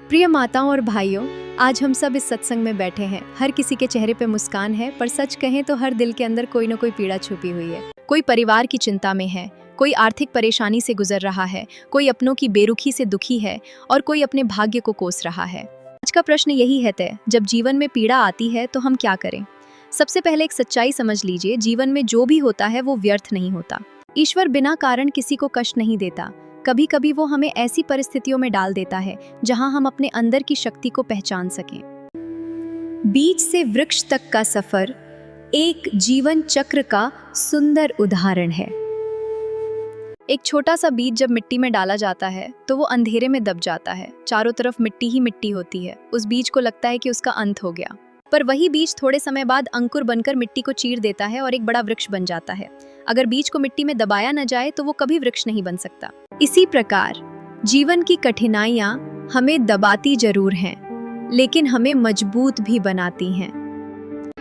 प्रिय माताओं और भाइयों, आज हम सब इस सत्संग में बैठे हैं। हर किसी के चेहरे पे मुस्कान है, पर सच कहें तो हर दिल के अंदर कोई ना कोई पीड़ा छुपी हुई है। कोई परिवार की चिंता में है, कोई आर्थिक परेशानी से गुजर रहा है, कोई अपनों की बेरुखी से दुखी है और कोई अपने भाग्य को कोस रहा है। आज का प्रश्न यही है तय, जब जीवन में पीड़ा आती है तो हम क्या करें? सबसे पहले एक सच्चाई समझ लीजिए, जीवन में जो भी होता है वो व्यर्थ नहीं होता। ईश्वर बिना कारण किसी को कष्ट नहीं देता। कभी कभी वो हमें ऐसी परिस्थितियों में डाल देता है जहां हम अपने अंदर की शक्ति को पहचान सकें। बीज से वृक्ष तक का सफर एक जीवन चक्र का सुंदर उदाहरण है। एक छोटा सा बीज जब मिट्टी में डाला जाता है तो वो अंधेरे में दब जाता है। चारों तरफ मिट्टी ही मिट्टी होती है। उस बीज को लगता है कि उसका अंत हो गया, पर वही बीज थोड़े समय बाद अंकुर बनकर मिट्टी को चीर देता है और एक बड़ा वृक्ष बन जाता है। अगर बीज को मिट्टी में दबाया न जाए तो वो कभी वृक्ष नहीं बन सकता। इसी प्रकार जीवन की कठिनाइयां हमें दबाती जरूर हैं, लेकिन हमें मजबूत भी बनाती हैं।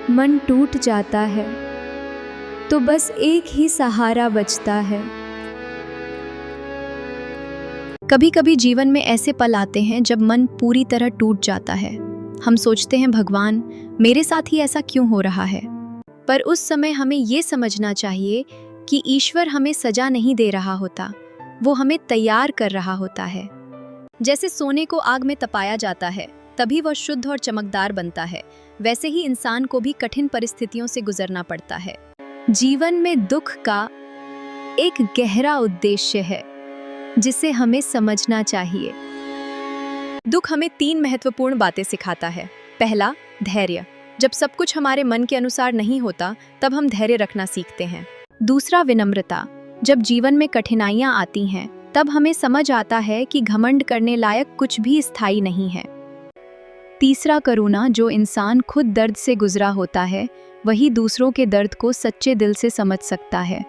मन टूट जाता है तो बस एक ही सहारा बचता है। कभी कभी जीवन में ऐसे पल आते हैं जब मन पूरी तरह टूट जाता है। हम सोचते हैं, भगवान मेरे साथ ही ऐसा क्यों हो रहा है? पर उस समय हमें ये समझना चाहिए कि ईश्वर हमें सजा नहीं दे रहा होता, वो हमें तैयार कर रहा होता है। जैसे सोने को आग में तपाया जाता है तभी वह शुद्ध और चमकदार बनता है, वैसे ही इंसान को भी कठिन परिस्थितियों से गुजरना पड़ता है। जीवन में दुख का एक गहरा उद्देश्य है जिसे हमें समझना चाहिए। दुख हमें 3 महत्वपूर्ण बातें सिखाता है। पहला, धैर्य। जब सब कुछ हमारे मन के अनुसार नहीं होता तब हम धैर्य रखना सीखते हैं। दूसरा, विनम्रता। जब जीवन में कठिनाइयां आती हैं तब हमें समझ आता है कि घमंड करने लायक कुछ भी स्थायी नहीं है। तीसरा, करुणा। जो इंसान खुद दर्द से गुजरा होता है वही दूसरों के दर्द को सच्चे दिल से समझ सकता है।